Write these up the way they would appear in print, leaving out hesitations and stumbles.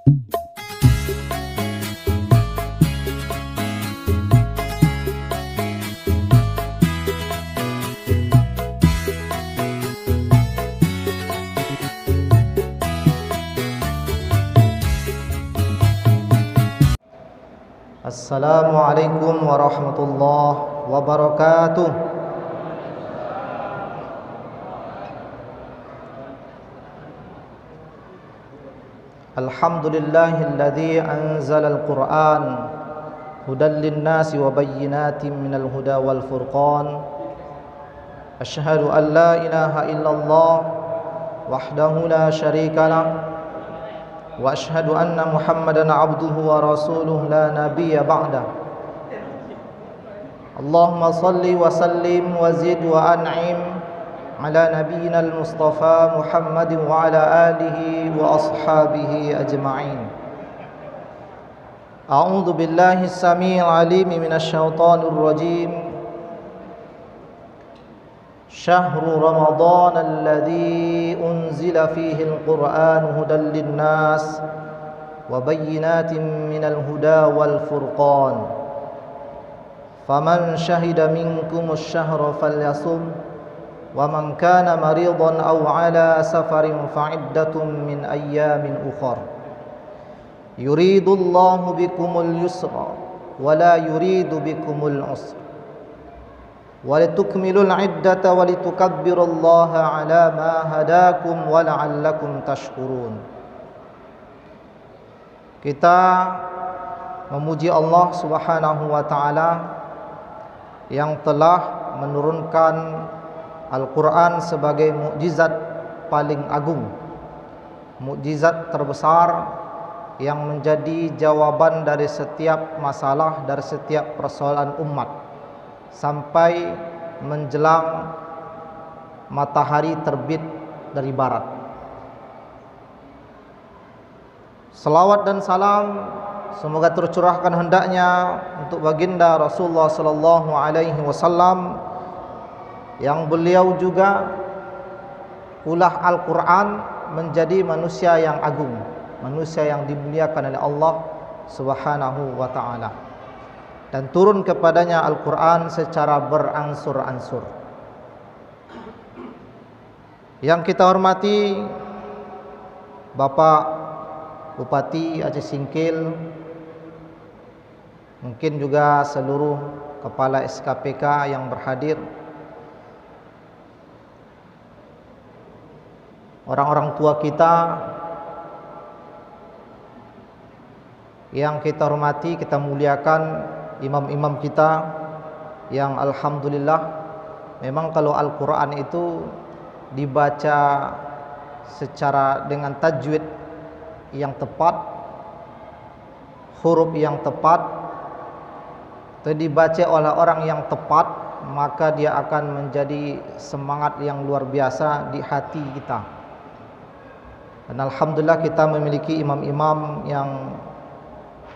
Assalamualaikum warahmatullahi wabarakatuh. Alhamdulillahilladzi anzala al-Qur'an hudan lin-nasi wa bayyinatin minal huda wal furqan. Asyhadu an la ilaha illallah wahdahu la syarika lah wa asyhadu anna Muhammadan abduhu wa rasuluhu la nabiyya ba'dah. Allahumma salli wa sallim wa zid wa an'im ala nabiyyina al-mustafa Muhammadin wa ala alihi wa ashabihi ajma'in. A'udzu billahi as-sami'il 'alim minasy syaithanir rajim. Syahru Ramadan alladzi unzila fihi al-Qur'an hudan lin-nas wa bayyinatin minal huda wal furqan. Faman syahida minkumus syahra falyasum wa man kana maridan aw ala safarin fa'iddatun min ayyamin ukhar. Yuridullahu bikumul yusra wa la yuridu bikumul usra. Walitukmilul iddata walitukabbirullaha ala ma hadakum wa la'allakum tashkurun. Kita memuji Allah Subhanahu wa taala yang telah menurunkan Al-Qur'an sebagai mukjizat paling agung, mukjizat terbesar yang menjadi jawaban dari setiap masalah, dari setiap persoalan umat sampai menjelang matahari terbit dari barat. Salawat dan salam semoga tercurahkan hendaknya untuk baginda Rasulullah sallallahu alaihi wasallam yang beliau juga ulah Al-Qur'an menjadi manusia yang agung, manusia yang dimuliakan oleh Allah Subhanahu wa taala, dan turun kepadanya Al-Quran secara beransur-ansur. Yang kita hormati Bapak Bupati Aceh Singkil, mungkin juga seluruh kepala SKPK yang berhadir, orang-orang tua kita yang kita hormati, kita muliakan, imam-imam kita yang alhamdulillah memang kalau Al-Quran itu dibaca secara dengan tajwid yang tepat, huruf yang tepat, atau dibaca oleh orang yang tepat, maka dia akan menjadi semangat yang luar biasa di hati kita. Dan alhamdulillah kita memiliki imam-imam yang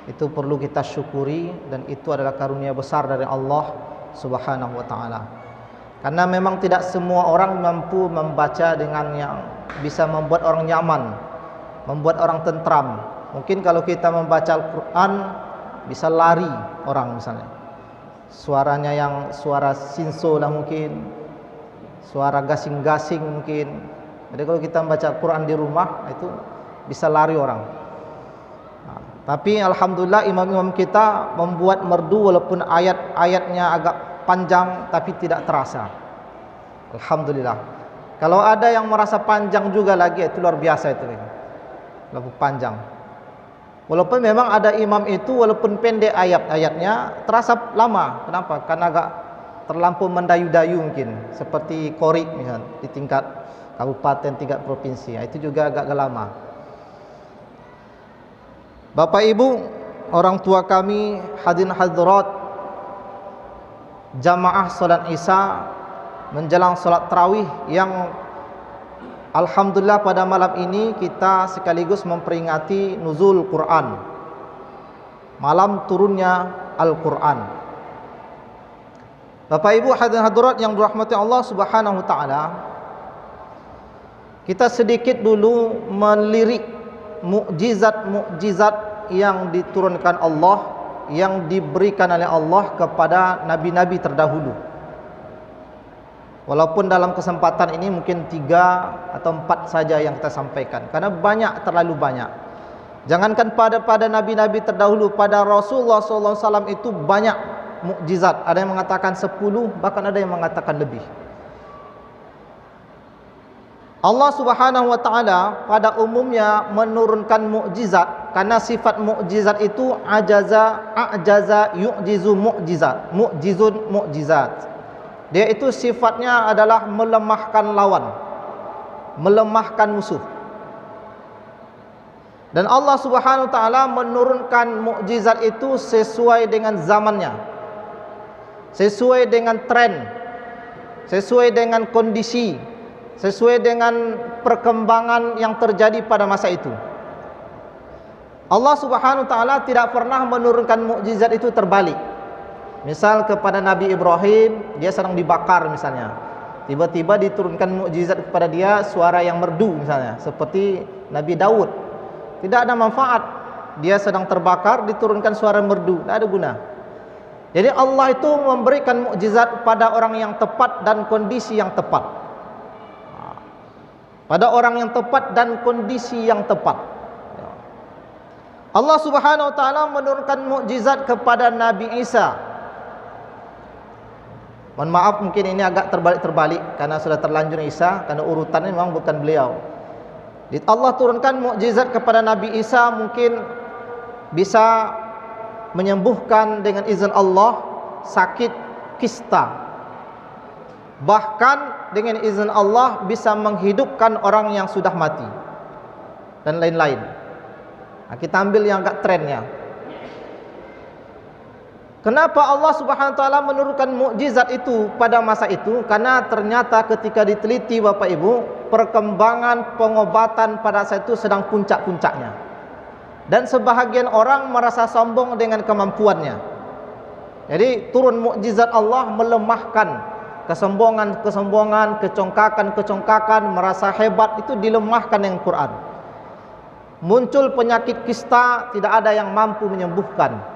itu perlu kita syukuri, dan itu adalah karunia besar dari Allah Subhanahu wa taala. Karena memang tidak semua orang mampu membaca dengan yang bisa membuat orang nyaman, membuat orang tentram. Mungkin kalau kita membaca Al-Qur'an bisa lari orang, misalnya suaranya yang suara sinso lah, mungkin suara gasing-gasing mungkin. Jadi kalau kita membaca Al-Qur'an di rumah itu bisa lari orang. Tapi alhamdulillah imam-imam kita membuat merdu walaupun ayat-ayatnya agak panjang tapi tidak terasa. Alhamdulillah. Kalau ada yang merasa panjang juga lagi, itu luar biasa itu. Lebih panjang. Walaupun memang ada imam itu walaupun pendek ayat-ayatnya terasa lama. Kenapa? Karena agak terlampau mendayu-dayu mungkin. Seperti qori misalnya di tingkat kabupaten, tingkat provinsi. Itu juga agak lama. Bapak Ibu, orang tua kami, hadirin hadirat, jamaah salat Isya menjelang salat tarawih yang alhamdulillah pada malam ini kita sekaligus memperingati nuzul Quran, malam turunnya Al-Quran. Bapak Ibu hadirin hadirat yang dirahmati Allah Subhanahu wa taala, kita sedikit dulu melirik mukjizat-mukjizat yang diturunkan Allah, yang diberikan oleh Allah kepada nabi-nabi terdahulu. Walaupun dalam kesempatan ini mungkin 3 atau 4 saja yang kita sampaikan, karena banyak, terlalu banyak. Jangankan pada nabi-nabi terdahulu, pada Rasulullah SAW itu banyak mukjizat. Ada yang mengatakan 10, bahkan ada yang mengatakan lebih. Allah Subhanahu wa taala pada umumnya menurunkan mukjizat karena sifat mukjizat itu a'jaza yu'jizu mu'jizun mukjizat. Dia itu sifatnya adalah melemahkan lawan, melemahkan musuh. Dan Allah Subhanahu wa taala menurunkan mukjizat itu sesuai dengan zamannya, sesuai dengan tren, sesuai dengan kondisi, sesuai dengan perkembangan yang terjadi pada masa itu. Allah Subhanahu wa taala tidak pernah menurunkan mukjizat itu terbalik. Misal kepada Nabi Ibrahim, dia sedang dibakar misalnya, tiba-tiba diturunkan mukjizat kepada dia suara yang merdu misalnya, seperti Nabi Daud. Tidak ada manfaat, dia sedang terbakar diturunkan suara merdu, tidak ada guna. Jadi Allah itu memberikan mukjizat pada orang yang tepat dan kondisi yang tepat, pada orang yang tepat dan kondisi yang tepat. Allah Subhanahu wa taala menurunkan mukjizat kepada Nabi Isa. Mohon maaf, mungkin ini agak terbalik karena sudah terlanjur Isa, karena urutannya memang bukan beliau. Allah turunkan mukjizat kepada Nabi Isa, mungkin bisa menyembuhkan dengan izin Allah sakit kista. Bahkan dengan izin Allah bisa menghidupkan orang yang sudah mati dan lain-lain. Nah, kita ambil yang agak trennya. Kenapa Allah Subhanahu wa taala menurunkan mukjizat itu pada masa itu? Karena ternyata ketika diteliti Bapak Ibu, perkembangan pengobatan pada saat itu sedang puncak-puncaknya. Dan sebahagian orang merasa sombong dengan kemampuannya. Jadi turun mukjizat Allah melemahkan kesombongan, kecongkakan, merasa hebat itu dilemahkan dengan Quran. Muncul penyakit kista, tidak ada yang mampu menyembuhkan.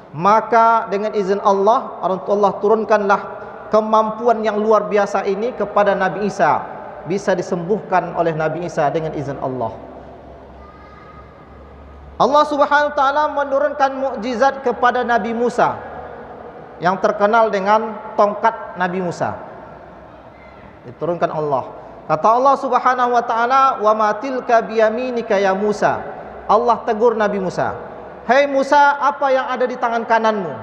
Maka dengan izin Allah, Allah turunkanlah kemampuan yang luar biasa ini kepada Nabi Isa. Bisa disembuhkan oleh Nabi Isa dengan izin Allah. Allah Subhanahu wa taala menurunkan mukjizat kepada Nabi Musa, yang terkenal dengan tongkat Nabi Musa. Diturunkan Allah. Kata Allah Subhanahu wa taala, "Wa ma tilka biyaminika ya Musa." Allah tegur Nabi Musa, "Hai Musa, apa yang ada di tangan kananmu?"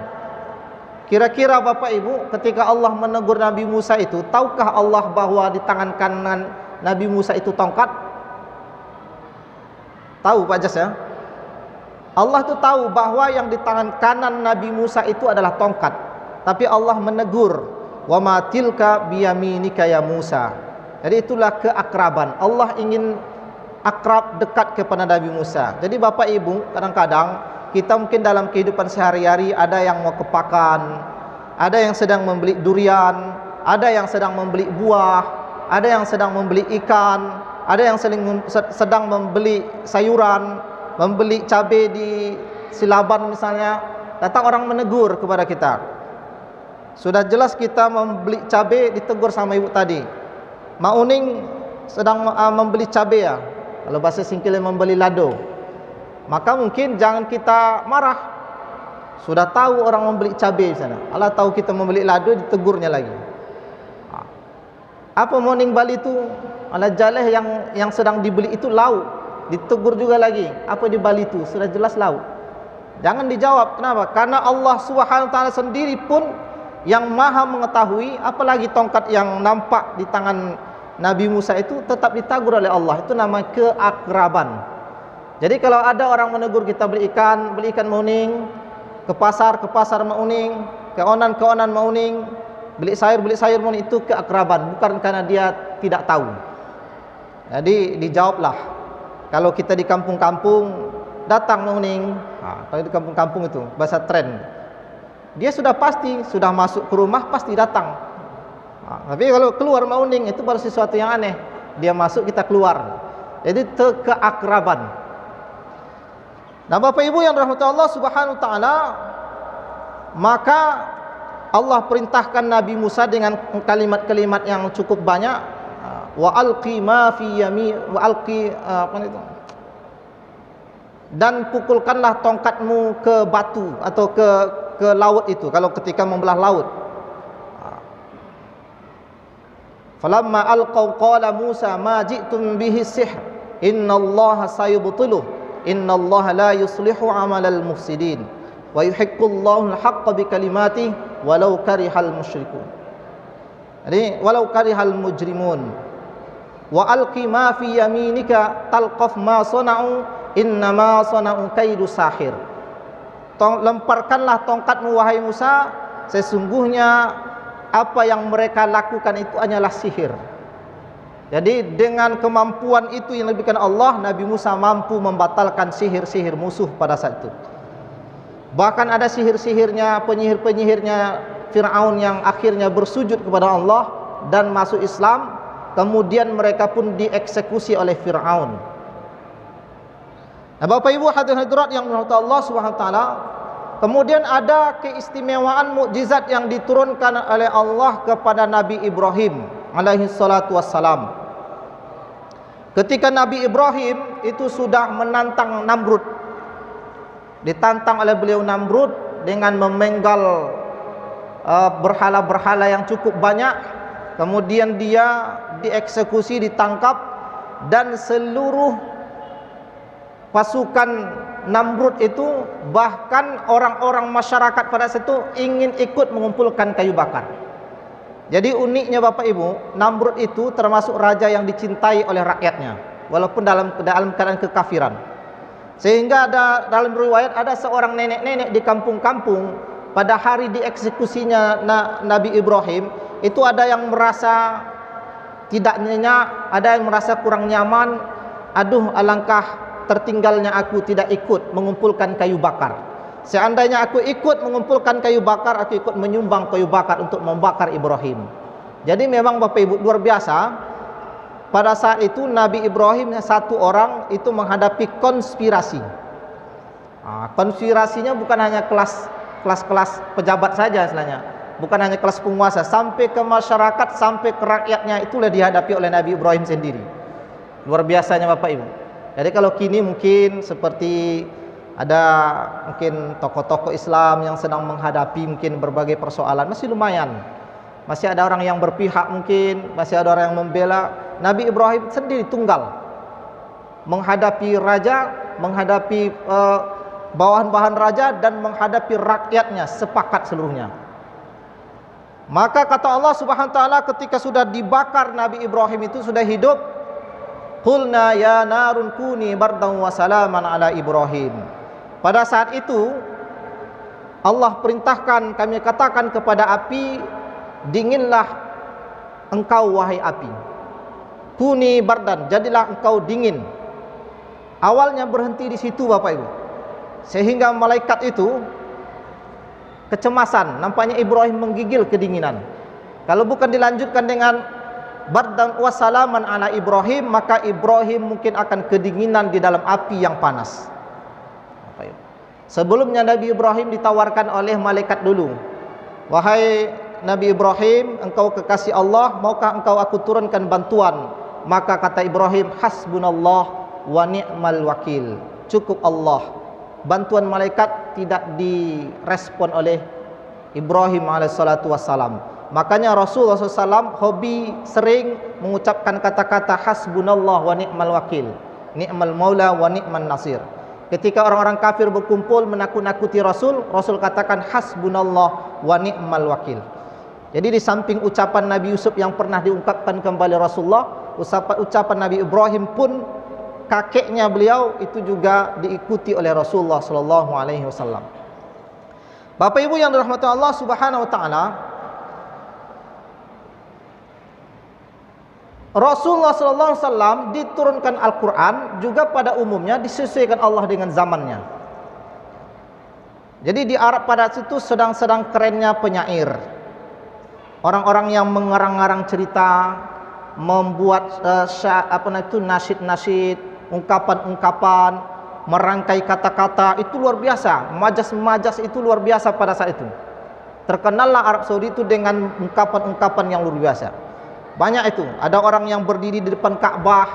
Kira-kira Bapak Ibu, ketika Allah menegur Nabi Musa itu, tahukah Allah bahwa di tangan kanan Nabi Musa itu tongkat? Tahu Pak Jas ya? Allah itu tahu bahwa yang di tangan kanan Nabi Musa itu adalah tongkat. Tapi Allah menegur, "Wa ma tilka biyaminika ya Musa." Jadi itulah keakraban. Allah ingin akrab, dekat kepada Nabi Musa. Jadi Bapak Ibu, kadang-kadang kita mungkin dalam kehidupan sehari-hari ada yang mau ke pakan, ada yang sedang membeli durian, ada yang sedang membeli buah, ada yang sedang membeli ikan, ada yang sedang membeli sayuran, membeli cabai di Silaban misalnya. Datang orang menegur kepada kita. Sudah jelas kita membeli cabai, ditegur sama ibu tadi. Mak Uning sedang membeli cabai ya. Kalau bahasa singkilnya membeli lado. Maka mungkin jangan kita marah. Sudah tahu orang membeli cabai di sana. Allah tahu kita membeli lado, ditegurnya lagi. Apa Moning Bali itu? Ala jaleh yang sedang dibeli itu lauk. Ditegur juga lagi. Apa di Bali itu? Sudah jelas lauk. Jangan dijawab. Kenapa? Karena Allah Subhanahu wa taala sendiri pun yang maha mengetahui, apalagi tongkat yang nampak di tangan Nabi Musa itu tetap ditegur oleh Allah. Itu nama keakraban. Jadi kalau ada orang menegur kita beli ikan Mauning, ke pasar Mauning, ke onan Mauning, beli sayur Mauning, itu keakraban, bukan karena dia tidak tahu. Jadi dijawablah. Kalau kita di kampung-kampung datang Mauning, kalau di kampung-kampung itu bahasa tren, dia sudah pasti sudah masuk ke rumah pasti datang. Tapi kalau keluar Mauning itu baru sesuatu yang aneh. Dia masuk kita keluar. Jadi keakraban. Nah, Bapak Ibu yang dirahmati Allah Subhanahu wa taala, maka Allah perintahkan Nabi Musa dengan kalimat-kalimat yang cukup banyak, wa alqi ma fi yami wa alqi apa itu? Dan pukulkanlah tongkatmu ke batu atau ke laut itu kalau ketika membelah laut. Falamma alqaw qala Musa ma ji'tum bihi sihr innallaha sayubtiluh innallaha la yuslihu amalal mufsidin wa yuhiqqullahu al-haqqa bikalimatihi walau karihal musyrikun. Jadi walau karihal mujrimun. Wa alqi ma fi yaminika talqaf ma sana'u innama sana'u kaidu sahir. Lemparkanlah tongkatmu wahai Musa, sesungguhnya apa yang mereka lakukan itu hanyalah sihir. Jadi dengan kemampuan itu yang diberikan Allah, Nabi Musa mampu membatalkan sihir-sihir musuh pada saat itu. Bahkan ada sihir-sihirnya, penyihir-penyihirnya Fir'aun yang akhirnya bersujud kepada Allah dan masuk Islam, kemudian mereka pun dieksekusi oleh Fir'aun. Nah, Bapak Ibu hadirin-hadirat yang dirahmati Allah Subhanahu wa taala, kemudian ada keistimewaan mukjizat yang diturunkan oleh Allah kepada Nabi Ibrahim alaihi salatu wassalam. Ketika Nabi Ibrahim itu sudah menantang Namrud, ditantang oleh beliau Namrud dengan memenggal berhala-berhala yang cukup banyak, kemudian dia dieksekusi, ditangkap, dan seluruh pasukan Namrud itu, bahkan orang-orang masyarakat pada saat itu ingin ikut mengumpulkan kayu bakar. Jadi uniknya Bapak Ibu, Namrud itu termasuk raja yang dicintai oleh rakyatnya, walaupun dalam keadaan kekafiran. Sehingga ada dalam riwayat ada seorang nenek-nenek di kampung-kampung pada hari dieksekusinya Nabi Ibrahim, itu ada yang merasa tidak nyenyak, ada yang merasa kurang nyaman. Aduh, alangkah tertinggalnya aku tidak ikut mengumpulkan kayu bakar. Seandainya aku ikut mengumpulkan kayu bakar, aku ikut menyumbang kayu bakar untuk membakar Ibrahim. Jadi memang Bapak Ibu luar biasa. Pada saat itu Nabi Ibrahim satu orang itu menghadapi konspirasi. Konspirasinya bukan hanya kelas pejabat saja istilahnya, bukan hanya kelas penguasa, sampai ke masyarakat, sampai ke rakyatnya, itulah dihadapi oleh Nabi Ibrahim sendiri. Luar biasanya Bapak Ibu. Jadi kalau kini mungkin seperti ada mungkin tokoh-tokoh Islam yang sedang menghadapi mungkin berbagai persoalan, masih lumayan. Masih ada orang yang berpihak mungkin, masih ada orang yang membela. Nabi Ibrahim sendiri tunggal menghadapi raja, menghadapi bawahan-bawahan raja, dan menghadapi rakyatnya sepakat seluruhnya. Maka kata Allah Subhanahu wa taala ketika sudah dibakar Nabi Ibrahim itu sudah hidup, qulna ya narun kuni bardan wa salaman ala Ibrahim. Pada saat itu Allah perintahkan, kami katakan kepada api, dinginlah engkau wahai api. Kuni bardan, jadilah engkau dingin. Awalnya berhenti di situ Bapak Ibu, sehingga malaikat itu kecemasan, nampaknya Ibrahim menggigil kedinginan. Kalau bukan dilanjutkan dengan bardan wa salaman ala Ibrahim, maka Ibrahim mungkin akan kedinginan di dalam api yang panas. Sebelumnya Nabi Ibrahim ditawarkan oleh malaikat dulu, wahai Nabi Ibrahim, engkau kekasih Allah, maukah engkau aku turunkan bantuan? Maka kata Ibrahim, hasbunallah wa ni'mal wakil, cukup Allah. Bantuan malaikat tidak direspon oleh Ibrahim alaihissalatu wassalam. Makanya Rasulullah SAW hobi sering mengucapkan kata-kata hasbunallah wa ni'mal wakil, ni'mal maula wa ni'man nasir. Ketika orang-orang kafir berkumpul menakut-nakuti Rasul, Rasul katakan hasbunallah wa ni'mal wakil. Jadi di samping ucapan Nabi Yusuf yang pernah diungkapkan kembali Rasulullah, ucapan Nabi Ibrahim pun, kakeknya beliau, itu juga diikuti oleh Rasulullah sallallahu alaihi wasallam. Bapak Ibu yang dirahmati Allah Subhanahu wa taala, Rasulullah sallallahu alaihi wasallam diturunkan Al-Qur'an juga pada umumnya disesuaikan Allah dengan zamannya. Jadi di Arab pada situ sedang kerennya penyair. Orang-orang yang mengarang-arang cerita, membuat nasyid-nasyid, ungkapan-ungkapan, merangkai kata-kata itu luar biasa, majas-majas itu luar biasa pada saat itu. Terkenallah Arab Saudi itu dengan ungkapan-ungkapan yang luar biasa. Banyak itu, ada orang yang berdiri di depan Ka'bah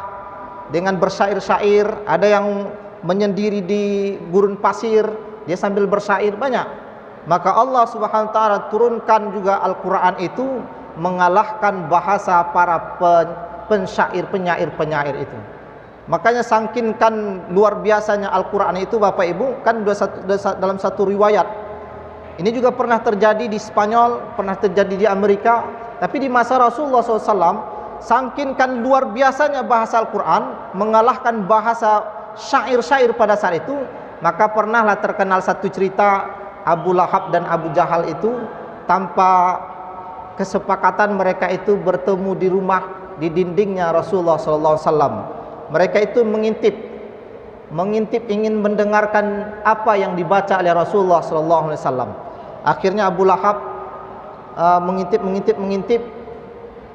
dengan bersyair-syair, ada yang menyendiri di gurun pasir, dia sambil bersyair, banyak. Maka Allah Subhanahu wa taala turunkan juga Al-Qur'an itu mengalahkan bahasa para penyair itu. Makanya sangkinkan luar biasanya Al-Qur'an itu Bapak Ibu, kan dalam satu riwayat. Ini juga pernah terjadi di Spanyol, pernah terjadi di Amerika, tapi di masa Rasulullah SAW, sangkinkan luar biasanya bahasa Al-Quran, mengalahkan bahasa syair-syair pada saat itu, maka pernahlah terkenal satu cerita Abu Lahab dan Abu Jahal itu, tanpa kesepakatan mereka itu bertemu di rumah, di dindingnya Rasulullah SAW. Mereka itu mengintip ingin mendengarkan apa yang dibaca oleh Rasulullah SAW. Akhirnya Abu Lahab mengintip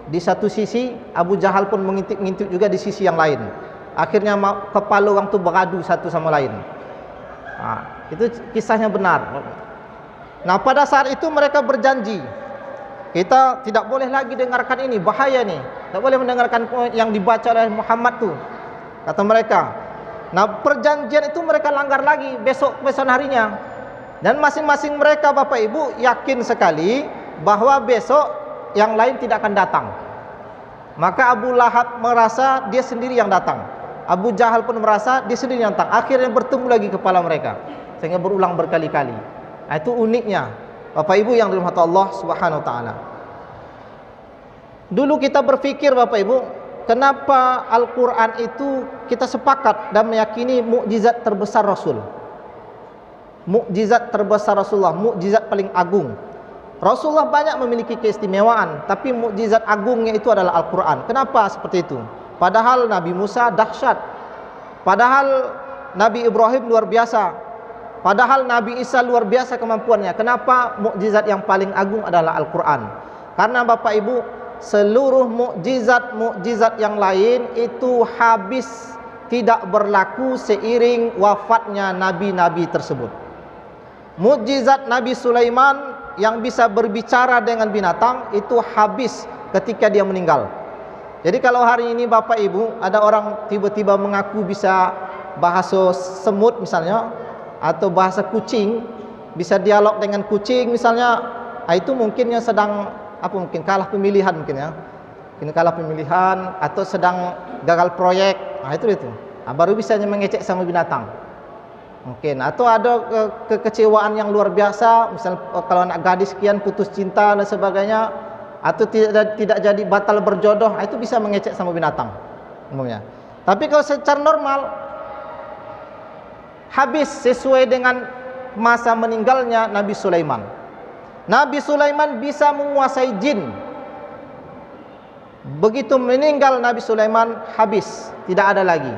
di satu sisi, Abu Jahal pun mengintip juga di sisi yang lain. Akhirnya kepala orang itu beradu satu sama lain. Itu kisahnya benar. Nah, pada saat itu mereka berjanji, kita tidak boleh lagi dengarkan ini, bahaya nih. Tidak boleh mendengarkan yang dibaca oleh Muhammad tuh, kata mereka. Nah, perjanjian itu mereka langgar lagi besok harinya. Dan masing-masing mereka Bapak Ibu yakin sekali bahwa besok yang lain tidak akan datang. Maka Abu Lahab merasa dia sendiri yang datang, Abu Jahal pun merasa dia sendiri yang datang. Akhirnya bertemu lagi kepala mereka, sehingga berulang berkali-kali. Nah, itu uniknya Bapak Ibu yang dirahmati Allah Subhanahu wa taala. Dulu kita berpikir Bapak Ibu, kenapa Al-Quran itu kita sepakat dan meyakini mukjizat terbesar Rasul, mukjizat terbesar Rasulullah, mukjizat paling agung. Rasulullah banyak memiliki keistimewaan, tapi mukjizat agungnya itu adalah Al-Quran. Kenapa seperti itu? Padahal Nabi Musa dahsyat, padahal Nabi Ibrahim luar biasa, padahal Nabi Isa luar biasa kemampuannya. Kenapa mukjizat yang paling agung adalah Al-Quran? Karena Bapak Ibu, seluruh mukjizat yang lain itu habis, tidak berlaku seiring wafatnya nabi-nabi tersebut. Mukjizat Nabi Sulaiman yang bisa berbicara dengan binatang itu habis ketika dia meninggal. Jadi kalau hari ini Bapak Ibu ada orang tiba-tiba mengaku bisa bahasa semut misalnya, atau bahasa kucing, bisa dialog dengan kucing misalnya, itu mungkin yang sedang mungkin kalah pemilihan, mungkin kalah pemilihan atau sedang gagal proyek. Itu baru bisa mengecek sama binatang mungkin, atau ada kekecewaan yang luar biasa, misal kalau anak gadis sekian putus cinta dan sebagainya, atau tidak jadi batal berjodoh, itu bisa mengecek sama binatang umumnya. Tapi kalau secara normal habis sesuai dengan masa meninggalnya Nabi Sulaiman. Nabi Sulaiman bisa menguasai jin. Begitu meninggal Nabi Sulaiman, habis, tidak ada lagi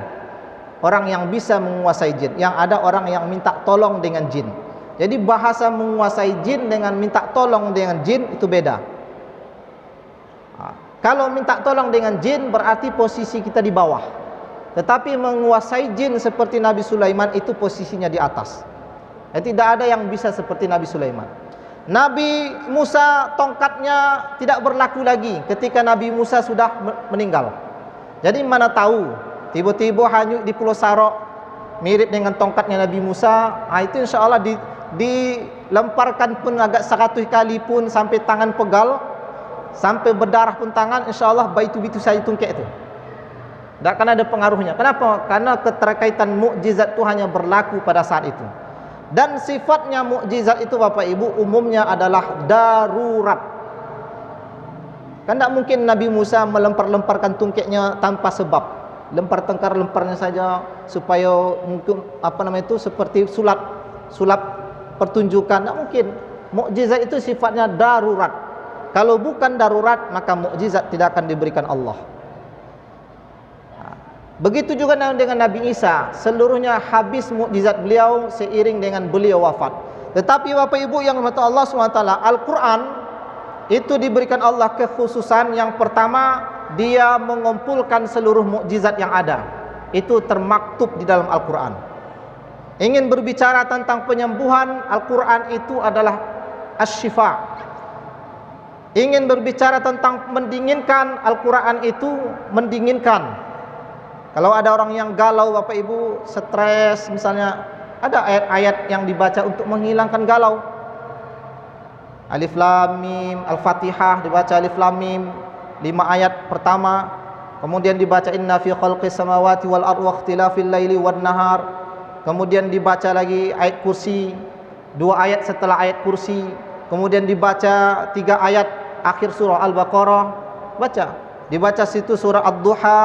orang yang bisa menguasai jin. Yang ada orang yang minta tolong dengan jin. Jadi bahasa menguasai jin dengan minta tolong dengan jin itu beda. Kalau minta tolong dengan jin berarti posisi kita di bawah. Tetapi menguasai jin seperti Nabi Sulaiman itu posisinya di atas. Tidak ada yang bisa seperti Nabi Sulaiman. Nabi Musa tongkatnya tidak berlaku lagi ketika Nabi Musa sudah meninggal. Jadi mana tahu tiba-tiba hanyut di Pulau Sarok mirip dengan tongkatnya Nabi Musa. Itu insya Allah dilemparkan pun agak 100 kali pun sampai tangan pegal, sampai berdarah pun tangan, insya Allah baitu saja tungkek itu. Tak akan ada pengaruhnya. Kenapa? Karena keterkaitan mukjizat itu hanya berlaku pada saat itu. Dan sifatnya mukjizat itu Bapak Ibu umumnya adalah darurat. Kan tak mungkin Nabi Musa melempar-lemparkan tungkeknya tanpa sebab. Lemparnya saja supaya mungkin seperti sulap pertunjukan. Tak mungkin. Mukjizat itu sifatnya darurat. Kalau bukan darurat, maka mukjizat tidak akan diberikan Allah. Begitu juga dengan Nabi Isa, seluruhnya habis mukjizat beliau seiring dengan beliau wafat. Tetapi Bapak Ibu yang dirahmati Allah SWT, Al-Quran itu diberikan Allah kekhususan. Yang pertama, dia mengumpulkan seluruh mukjizat yang ada. Itu termaktub di dalam Al-Quran. Ingin berbicara tentang penyembuhan, Al-Quran itu adalah asy-syifa. Ingin berbicara tentang mendinginkan, Al-Quran itu mendinginkan. Kalau ada orang yang galau, Bapak Ibu, stres misalnya, ada ayat-ayat yang dibaca untuk menghilangkan galau. Alif Lam Mim, Al-Fatihah dibaca Alif Lam Mim 5 ayat pertama, kemudian dibaca inna fi khalqis samawati wal ardi wa ikhtilafil laili wan nahar, kemudian dibaca lagi ayat kursi 2 ayat setelah ayat kursi, kemudian dibaca 3 ayat akhir surah Al-Baqarah, dibaca situ surah Ad-Duha,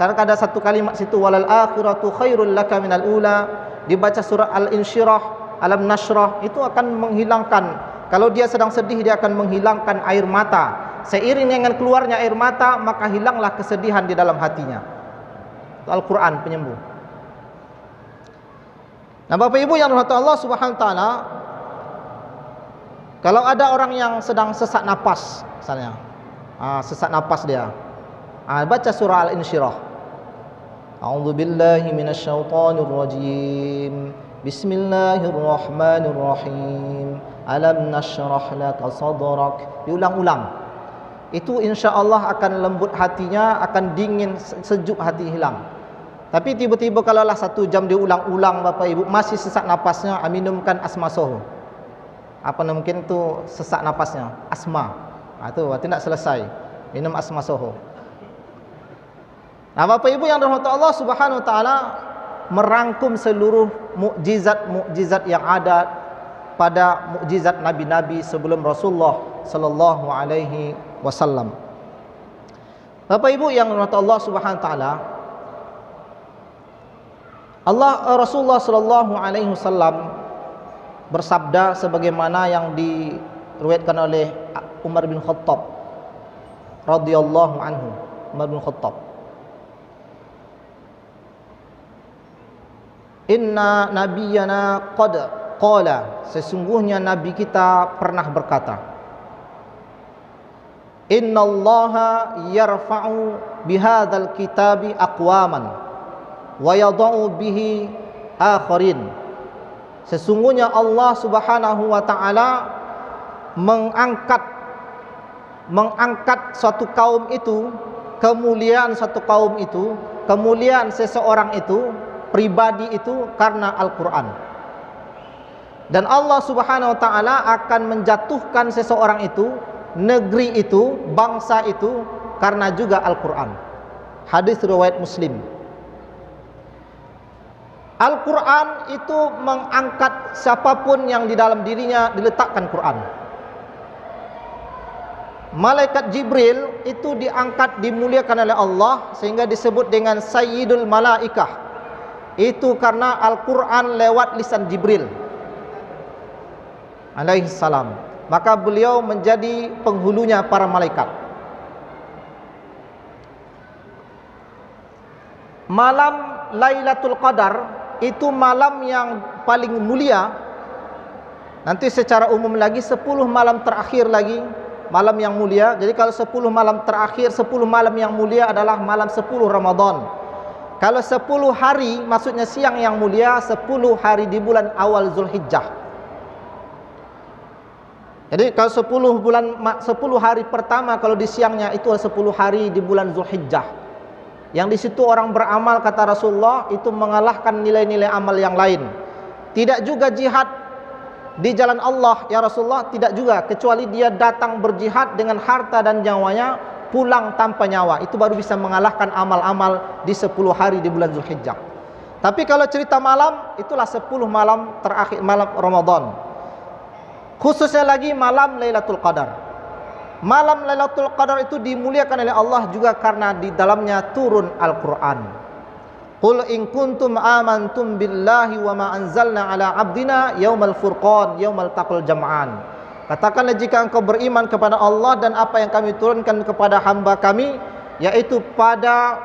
karena ada satu kalimat situ walal akhiratu khairul laka minal ula, dibaca surah Al-Insyirah, Alam Nashrah, itu akan menghilangkan, kalau dia sedang sedih dia akan menghilangkan air mata. Seiring dengan keluarnya air mata, maka hilanglah kesedihan di dalam hatinya. Al-Quran penyembuh. Nah, Bapak Ibu yang dirahmati Allah Subhanahu wa taala, kalau ada orang yang sedang sesak napas misalnya, sesak napas dia, baca surah Al-Insyirah. A'udzu billahi minasyaitonir rajim. Bismillahirrahmanirrahim. Alam nashrah laka sadrak. Diulang-ulang. Itu insya-Allah akan lembut hatinya, akan dingin, sejuk hati hilang. Tapi tiba-tiba kalaulah 1 jam diulang-ulang Bapak Ibu masih sesak napasnya, minumkan asma soho. Apa mungkin tu sesak napasnya? Asma. Itu tidak selesai. Minum asma soho. Nah, Bapak Ibu yang dirahmati Allah Subhanahu wa taala, merangkum seluruh mukjizat yang ada pada mukjizat nabi-nabi sebelum Rasulullah sallallahu alaihi wasallam. Bapak Ibu yang dirahmati Allah Subhanahu wa taala, Rasulullah sallallahu alaihi wasallam bersabda sebagaimana yang diriwayatkan oleh Umar bin Khattab radhiyallahu anhu. Umar bin Khattab, inna nabiyyana qad qala, sesungguhnya nabi kita pernah berkata, innallaha yarfa'u bihadzal kitabi aqwaman wa yadha'u bihi akharin. Sesungguhnya Allah Subhanahu wa taala mengangkat suatu kaum itu, kemuliaan suatu kaum itu, kemuliaan seseorang itu, pribadi itu karena Al-Quran. Dan Allah Subhanahu wa taala akan menjatuhkan seseorang itu, negeri itu, bangsa itu karena juga Al-Quran. Hadis riwayat Muslim. Al-Quran itu mengangkat siapapun yang di dalam dirinya diletakkan Quran. Malaikat Jibril itu diangkat, dimuliakan oleh Allah sehingga disebut dengan Sayyidul Malaikah. Itu karena Al-Quran lewat lisan Jibril alaihi salam. Maka beliau menjadi penghulunya para malaikat. Malam Lailatul Qadar itu malam yang paling mulia. Nanti secara umum lagi 10 malam terakhir lagi malam yang mulia. Jadi kalau 10 malam terakhir, 10 malam yang mulia adalah malam 10 Ramadan. Kalau 10 hari maksudnya siang yang mulia, 10 hari di bulan awal Zulhijjah. Jadi kalau 10 hari pertama kalau di siangnya itu 10 hari di bulan Zulhijjah. Yang di situ orang beramal, kata Rasulullah, itu mengalahkan nilai-nilai amal yang lain. Tidak juga jihad di jalan Allah ya Rasulullah, tidak juga, kecuali dia datang berjihad dengan harta dan nyawanya, pulang tanpa nyawa, itu baru bisa mengalahkan amal-amal di 10 hari di bulan Zulhijjah. Tapi kalau cerita malam, itulah 10 malam terakhir malam Ramadan. Khususnya lagi malam Lailatul Qadar. Malam Lailatul Qadar itu dimuliakan oleh Allah juga karena di dalamnya turun Al-Quran. Qul in kuntum amantum billahi wa ma anzalna ala abdina yaumal furqan yaumal taqal jam'an. Katakanlah jika engkau beriman kepada Allah dan apa yang kami turunkan kepada hamba kami, yaitu pada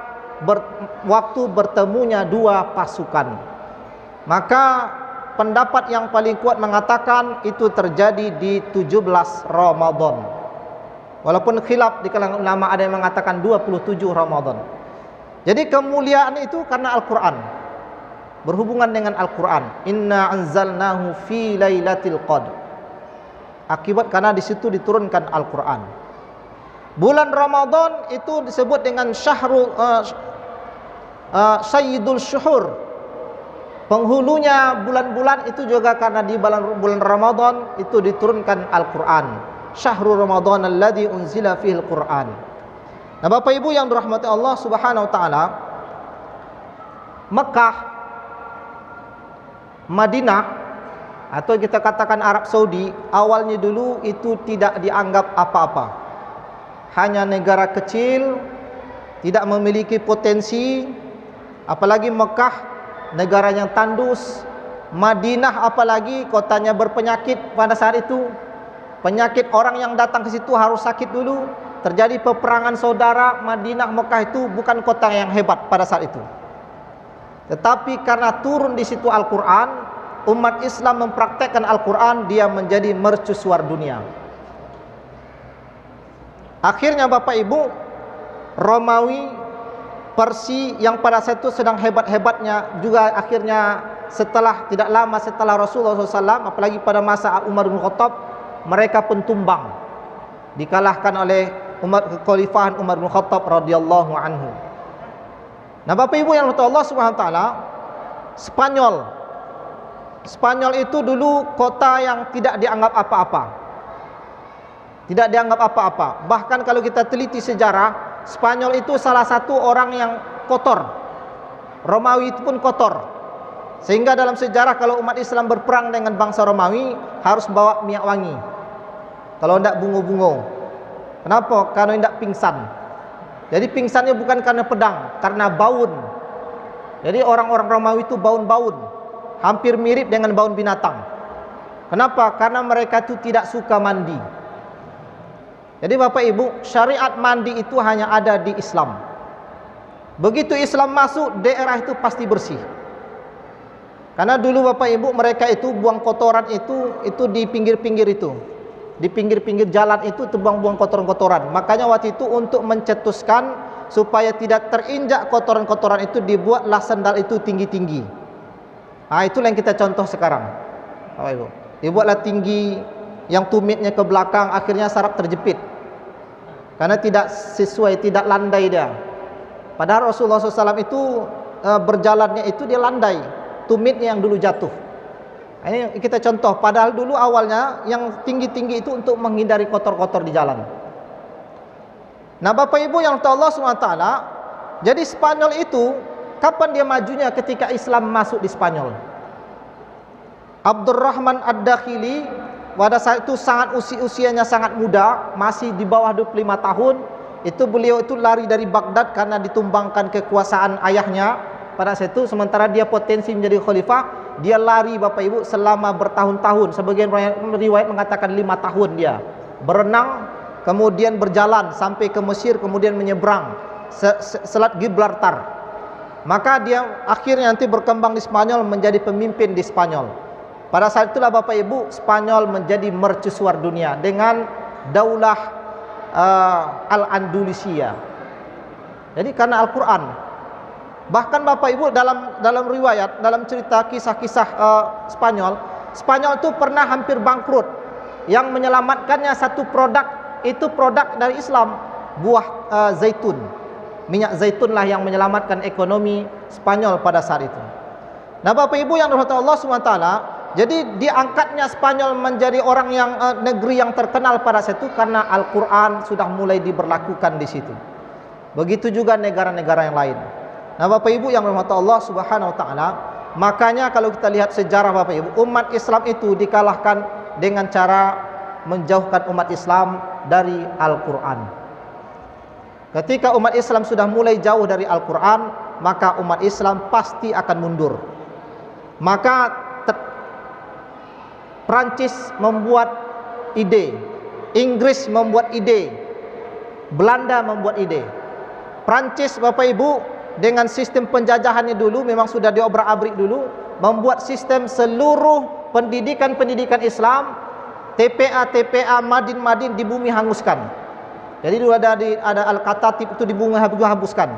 waktu bertemunya 2 pasukan. Maka pendapat yang paling kuat mengatakan itu terjadi di 17 Ramadan. Walaupun khilaf di kalangan ulama, ada yang mengatakan 27 Ramadan. Jadi kemuliaan itu karena Al-Quran. berhubungan dengan Al-Quran. Inna anzalnahu fi lailatul qadr. Akibat karena di situ diturunkan Al-Quran. Bulan Ramadan itu disebut dengan Sayyidul Syuhur. Penghulunya bulan-bulan itu juga karena di bulan Ramadan itu diturunkan Al-Quran. Syahrul Ramadan alladzi unzila fihil Quran. Nah, Bapak Ibu yang dirahmati Allah Subhanahu wa taala, Mekah, Madinah atau kita katakan Arab Saudi awalnya dulu itu tidak dianggap apa-apa. Hanya negara kecil, tidak memiliki potensi, apalagi Mekah negara yang tandus, Madinah apalagi kotanya berpenyakit pada saat itu. Penyakit orang yang datang ke situ harus sakit dulu. Terjadi peperangan saudara. Madinah, Mekah itu bukan kota yang hebat pada saat itu. Tetapi karena turun di situ Al-Quran, umat Islam mempraktekkan Al-Quran, dia menjadi mercusuar dunia. Akhirnya Bapak Ibu, Romawi, Persia yang pada saat itu sedang hebat-hebatnya juga akhirnya tidak lama setelah Rasulullah SAW, apalagi pada masa Umar bin Khattab, mereka pun tumbang, dikalahkan oleh kekhalifahan Umar bin Khattab radhiyallahu anhu. Nah, Bapak Ibu yang dirahmati Allah Subhanahu wa taala, Spanyol itu dulu kota yang tidak dianggap apa-apa. Tidak dianggap apa-apa. Bahkan kalau kita teliti sejarah, Spanyol itu salah satu orang yang kotor. Romawi itu pun kotor. Sehingga dalam sejarah kalau umat Islam berperang dengan bangsa Romawi harus bawa minyak wangi. Kalau tidak bungo-bungo. Kenapa? Karena tidak pingsan. Jadi pingsannya bukan karena pedang, karena baun. Jadi orang-orang Romawi itu baun-baun, hampir mirip dengan baun binatang. Kenapa? Karena mereka itu tidak suka mandi. Jadi Bapak Ibu, syariat mandi itu hanya ada di Islam. Begitu Islam masuk, daerah itu pasti bersih. Karena dulu Bapak Ibu, mereka itu buang kotoran itu di pinggir-pinggir itu. Di pinggir-pinggir jalan itu buang kotoran-kotoran. Makanya waktu itu untuk mencetuskan supaya tidak terinjak kotoran-kotoran itu, dibuatlah sandal itu tinggi-tinggi. Nah, itulah yang kita contoh sekarang, Bapak Ibu. Dibuatlah tinggi, yang tumitnya ke belakang, akhirnya sarap terjepit. Karena tidak sesuai, tidak landai dia. Padahal Rasulullah SAW itu berjalannya itu dia landai, tumitnya yang dulu jatuh. Ini kita contoh, padahal dulu awalnya yang tinggi-tinggi itu untuk menghindari kotor-kotor di jalan. Nah, Bapak Ibu yang Allah SWT, jadi Spanyol itu kapan dia majunya? Ketika Islam masuk di Spanyol. Abdurrahman Ad-Dakhili pada saat itu usianya sangat muda, masih di bawah 25 tahun. Itu beliau itu lari dari Baghdad karena ditumbangkan kekuasaan ayahnya pada saat itu. Sementara dia potensi menjadi khalifah, dia lari Bapak Ibu selama bertahun-tahun. Sebagian riwayat mengatakan 5 tahun dia berenang, kemudian berjalan sampai ke Mesir, kemudian menyeberang Selat Gibraltar. Maka dia akhirnya nanti berkembang di Spanyol, menjadi pemimpin di Spanyol. Pada saat itulah Bapak Ibu, Spanyol menjadi mercusuar dunia dengan daulah Al-Andalusia. Jadi karena Al-Quran. Bahkan Bapak Ibu dalam riwayat, dalam cerita kisah-kisah Spanyol itu pernah hampir bangkrut. Yang menyelamatkannya satu produk, itu produk dari Islam, buah zaitun. Minyak zaitun lah yang menyelamatkan ekonomi Spanyol pada saat itu. Nah, Bapak Ibu yang dirahmati Allah SWT, jadi diangkatnya Spanyol menjadi orang yang negeri yang terkenal pada saat itu karena Al-Quran sudah mulai diberlakukan di situ. Begitu juga negara-negara yang lain. Nah, Bapak Ibu yang dirahmati Allah Subhanahu wa taala, makanya kalau kita lihat sejarah Bapak Ibu, umat Islam itu dikalahkan dengan cara menjauhkan umat Islam dari Al-Quran. Ketika umat Islam sudah mulai jauh dari Al-Quran, maka umat Islam pasti akan mundur. Maka Prancis membuat ide, Inggris membuat ide, Belanda membuat ide. Prancis Bapak Ibu dengan sistem penjajahannya dulu memang sudah diobrak-abrik dulu, membuat sistem seluruh pendidikan Islam, TPA, Madin di bumi hanguskan. Jadi dulu ada Al-Katatib itu di bumi hanguskan.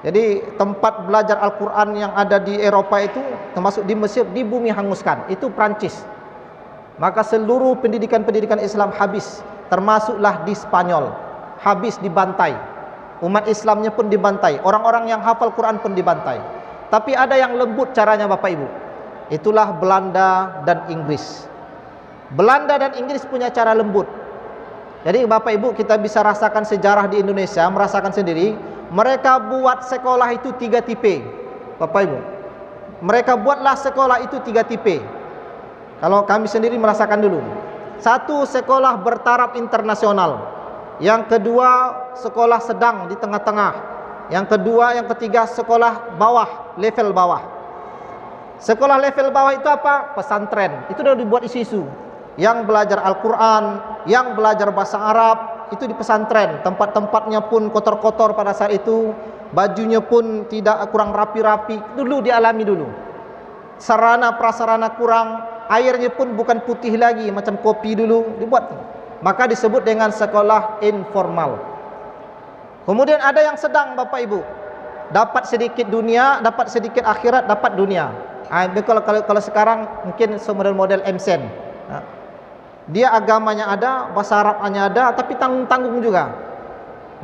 Jadi tempat belajar Al-Quran yang ada di Eropa itu, termasuk di Mesir, di bumi hanguskan. Itu Prancis. Maka seluruh pendidikan-pendidikan Islam habis, termasuklah di Spanyol, habis, dibantai. Umat Islamnya pun dibantai, orang-orang yang hafal Quran pun dibantai. Tapi ada yang lembut caranya Bapak Ibu. Itulah Belanda dan Inggris. Belanda dan Inggris punya cara lembut. Jadi Bapak Ibu, kita bisa rasakan sejarah di Indonesia, merasakan sendiri. Mereka buat sekolah itu 3 tipe, Bapak Ibu. Mereka buatlah sekolah itu 3 tipe. Kalau kami sendiri merasakan dulu. 1, sekolah bertaraf internasional. Yang kedua, sekolah sedang di tengah-tengah. Yang kedua, yang ketiga, sekolah bawah, level bawah. Sekolah level bawah itu apa? Pesantren. Itu sudah dibuat isu-isu. Yang belajar Al-Quran, yang belajar bahasa Arab, itu di pesantren. Tempat-tempatnya pun kotor-kotor pada saat itu, bajunya pun tidak kurang rapi-rapi. Dulu dialami dulu. Sarana prasarana kurang, airnya pun bukan putih lagi macam kopi dulu dibuat. Maka disebut dengan sekolah informal. Kemudian ada yang sedang Bapak Ibu. Dapat sedikit dunia, dapat sedikit akhirat, dapat dunia. Kalau sekarang mungkin model-model MSen. Dia agamanya ada, bahasa Arabnya ada, tapi tanggung-tanggung juga.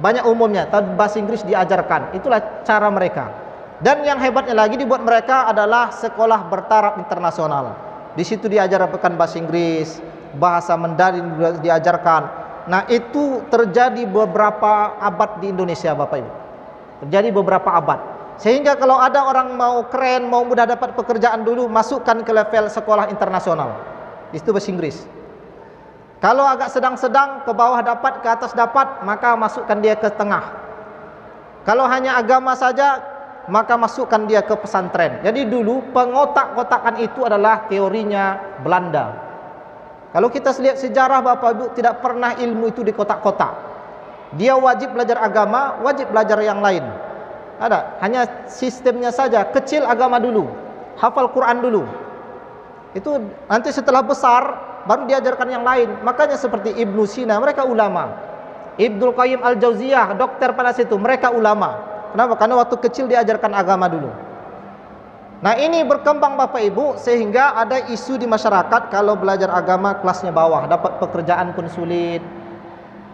Banyak umumnya, bahasa Inggris diajarkan. Itulah cara mereka. Dan yang hebatnya lagi dibuat mereka adalah sekolah bertaraf internasional. Di situ diajarkan bahasa Inggris, bahasa Mandarin diajarkan. Nah, itu terjadi beberapa abad di Indonesia, Bapak Ibu. Terjadi beberapa abad. Sehingga kalau ada orang mau keren, mau mudah dapat pekerjaan dulu, masukkan ke level sekolah internasional. Di situ bahasa Inggris. Kalau agak sedang-sedang, ke bawah dapat, ke atas dapat, maka masukkan dia ke tengah. Kalau hanya agama saja, maka masukkan dia ke pesantren. Jadi dulu pengotak-kotakan itu adalah teorinya Belanda. Kalau kita lihat sejarah Bapak Ibu, tidak pernah ilmu itu di kotak-kotak. Dia wajib belajar agama, wajib belajar yang lain. Ada, hanya sistemnya saja. Kecil agama dulu, hafal Quran dulu. Itu nanti setelah besar baru diajarkan yang lain. Makanya seperti Ibnu Sina, mereka ulama. Ibnu Qayyim Al-Jauziyah, dokter pada situ, mereka ulama. Kenapa? Karena waktu kecil diajarkan agama dulu. Nah, ini berkembang Bapak Ibu, sehingga ada isu di masyarakat kalau belajar agama kelasnya bawah, dapat pekerjaan pun sulit.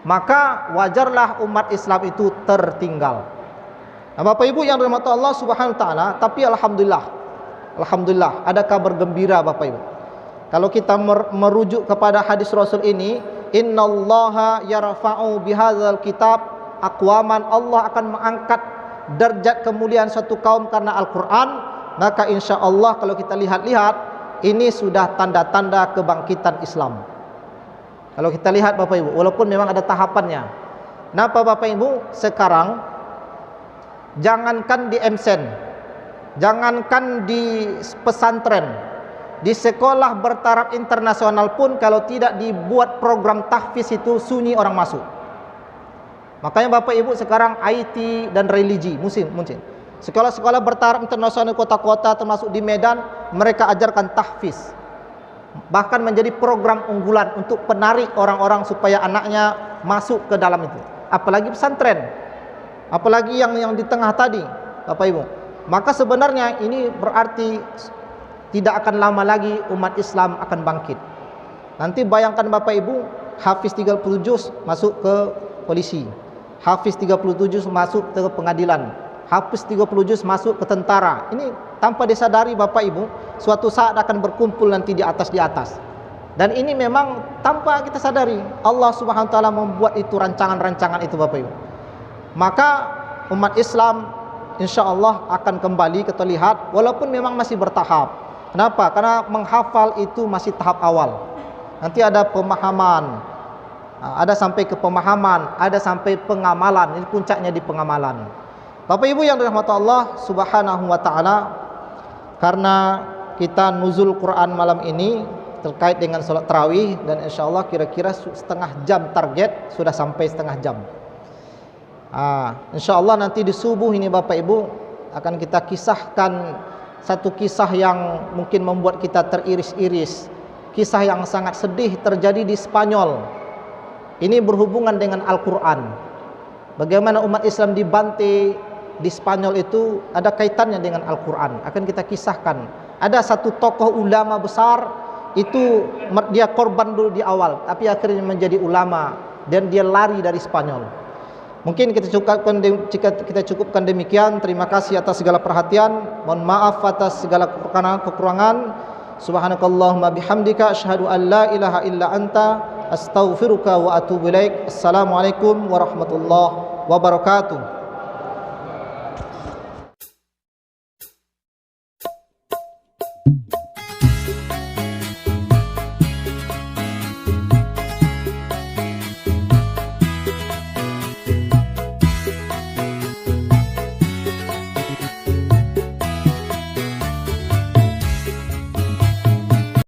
Maka wajarlah umat Islam itu tertinggal. Nah, Bapak Ibu yang dirahmati Allah Subhanahu wa taala, tapi alhamdulillah ada kabar gembira Bapak Ibu. Kalau kita merujuk kepada hadis Rasul ini, innallaha yarfa'u bihadzal kitab aqwaman, Allah akan mengangkat derajat kemuliaan suatu kaum karena Al-Qur'an. Maka insyaallah kalau kita lihat-lihat, ini sudah tanda-tanda kebangkitan Islam. Kalau kita lihat Bapak Ibu, walaupun memang ada tahapannya. Kenapa Bapak Ibu? Sekarang jangankan di MSen, jangankan di pesantren, di sekolah bertaraf internasional pun kalau tidak dibuat program tahfiz itu sunyi orang masuk. Makanya Bapak Ibu sekarang IT dan religi musim. Sekolah-sekolah bertaraf internasional kota-kota termasuk di Medan, mereka ajarkan tahfiz. Bahkan menjadi program unggulan untuk penarik orang-orang supaya anaknya masuk ke dalam itu. Apalagi pesantren. Apalagi yang di tengah tadi, Bapak Ibu. Maka sebenarnya ini berarti tidak akan lama lagi umat Islam akan bangkit. Nanti bayangkan Bapak Ibu, hafiz 30 juz masuk ke polisi, hafiz 37 masuk ke pengadilan, hafiz 30 juz masuk ke tentara. Ini tanpa disadari Bapak Ibu, suatu saat akan berkumpul nanti di atas. Dan ini memang tanpa kita sadari, Allah Subhanahu wa taala membuat itu rancangan-rancangan itu Bapak Ibu. Maka umat Islam insyaallah akan kembali kita lihat, walaupun memang masih bertahap. Kenapa? Karena menghafal itu masih tahap awal. Nanti ada pemahaman, ada sampai ke pemahaman, ada sampai pengamalan. Ini puncaknya di pengamalan. Bapak Ibu yang dirahmati Allah Subhanahu wa taala, karena kita nuzul Quran malam ini terkait dengan salat tarawih, dan insyaallah kira-kira setengah jam target, sudah sampai setengah jam. Insyaallah nanti di subuh ini Bapak Ibu akan kita kisahkan satu kisah yang mungkin membuat kita teriris-iris. Kisah yang sangat sedih terjadi di Spanyol. Ini berhubungan dengan Al-Quran. Bagaimana umat Islam dibantai di Spanyol itu ada kaitannya dengan Al-Quran. Akan kita kisahkan. Ada satu tokoh ulama besar, itu dia korban dulu di awal, tapi akhirnya menjadi ulama dan dia lari dari Spanyol. Mungkin kita cukupkan demikian. Terima kasih atas segala perhatian. Mohon maaf atas segala kekurangan. Subhanakallahumma bihamdika asyhadu an la ilaha illa anta astaghfiruka wa atubu ilaik. Assalamualaikum warahmatullahi wabarakatuh.